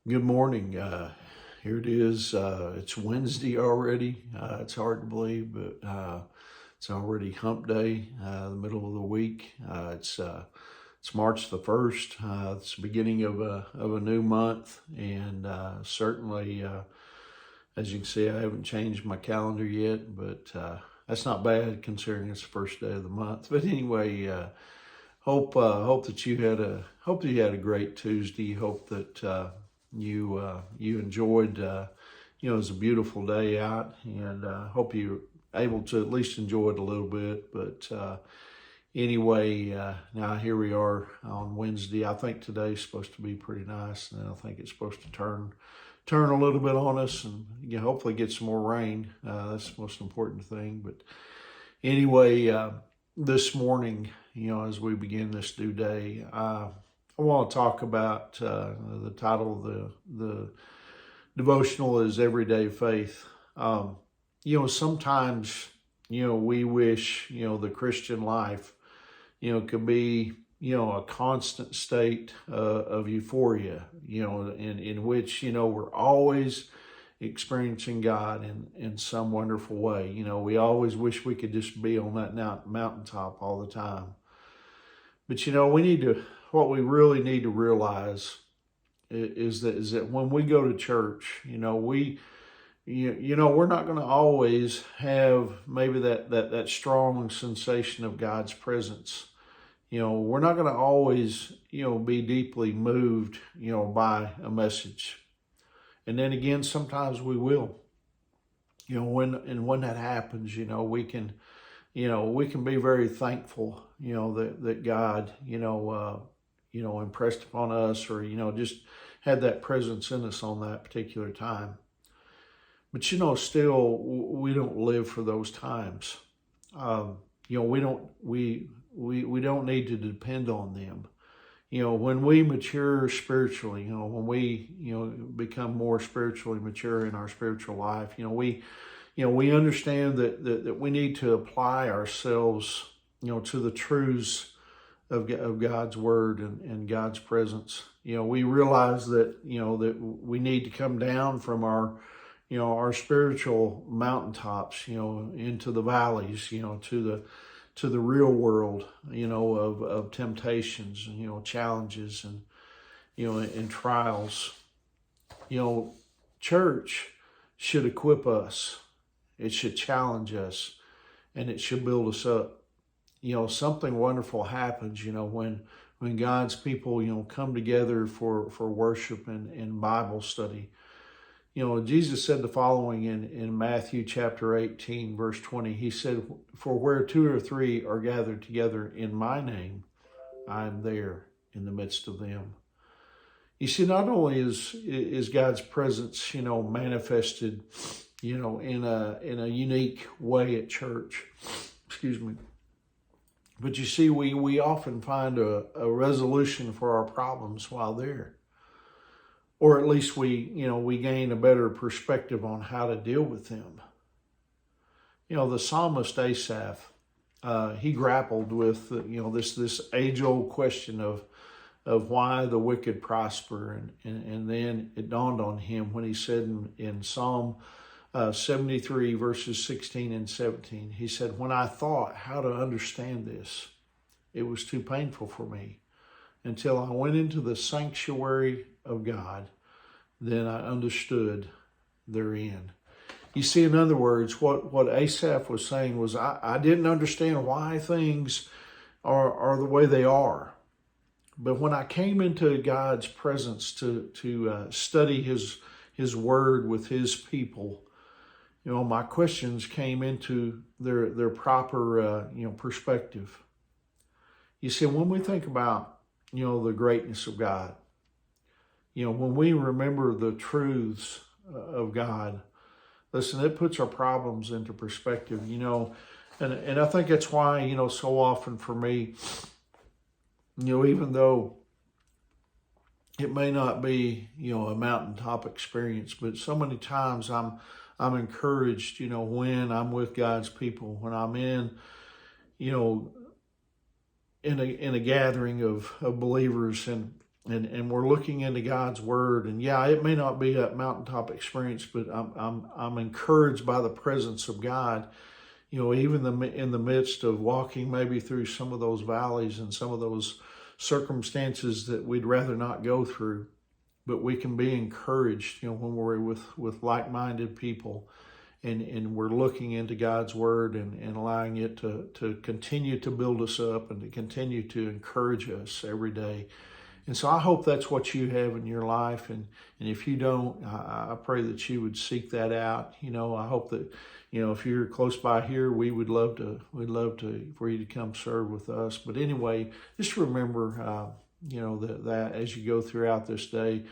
Good morning. Here it is. It's Wednesday already. It's hard to believe, but it's already Hump Day, the middle of the week. It's March the 1st. It's the beginning of a new month, and certainly, as you can see, I haven't changed my calendar yet, but that's not bad considering it's the first day of the month. But anyway, hope that you had a great Tuesday. Hope that you enjoyed. It was a beautiful day out, and hope you're able to at least enjoy it a little bit. But anyway, now here we are on Wednesday. I think today's supposed to be pretty nice, and I think it's supposed to turn a little bit on us, and hopefully get some more rain. That's the most important thing. But anyway, this morning, as we begin this new day, I want to talk about the title of the devotional is Everyday Faith. Sometimes, we wish, the Christian life, could be, a constant state of euphoria, in which, we're always experiencing God in some wonderful way. We always wish we could just be on that mountaintop all the time. But, what we really need to realize is that when we go to church, we're not going to always have maybe that strong sensation of God's presence. We're not going to always, be deeply moved, by a message. And then again, sometimes we will. When that happens, we can be very thankful, that God, impressed upon us, or, just had that presence in us on that particular time. But, still, we don't live for those times. We don't need to depend on them. When we mature spiritually, when we, become more spiritually mature in our spiritual life, we understand that we need to apply ourselves, to the truths of God's word and God's presence. We realize that, that we need to come down from our spiritual mountaintops, into the valleys, to the real world, of temptations, challenges and trials. Church should equip us. It should challenge us, and it should build us up. Something wonderful happens, when God's people, come together for worship and Bible study. Jesus said the following in Matthew chapter 18, verse 20. He said, "For where two or three are gathered together in my name, I am there in the midst of them." You see, not only is God's presence, manifested, in a unique way at church, excuse me, but you see, we often find a resolution for our problems while there. Or at least we gain a better perspective on how to deal with them. The psalmist Asaph, he grappled with, this age-old question of why the wicked prosper. And then it dawned on him when he said in Psalm 73, verses 16 and 17, he said, "When I thought how to understand this, it was too painful for me. Until I went into the sanctuary of God, then I understood therein." You see, in other words, what Asaph was saying was, I didn't understand why things are the way they are. But when I came into God's presence to study His Word with His people, my questions came into their proper perspective. You see, when we think about the greatness of God, when we remember the truths of God, listen, it puts our problems into perspective. And I think that's why so often for me, even though it may not be a mountaintop experience, but so many times I'm encouraged, when I'm with God's people, when I'm in a gathering of believers, and and we're looking into God's word. And yeah, it may not be a mountaintop experience, but I'm encouraged by the presence of God. Even in the midst of walking maybe through some of those valleys and some of those circumstances that we'd rather not go through, but we can be encouraged, when we're with like-minded people, and we're looking into God's word and allowing it to continue to build us up and to continue to encourage us every day. And so I hope that's what you have in your life. And if you don't, I pray that you would seek that out. I hope that, if you're close by here, we'd love for you to come serve with us. But anyway, just remember, that as you go throughout this day,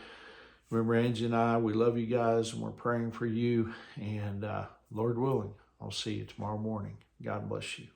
remember Angie and I, we love you guys and we're praying for you. And Lord willing, I'll see you tomorrow morning. God bless you.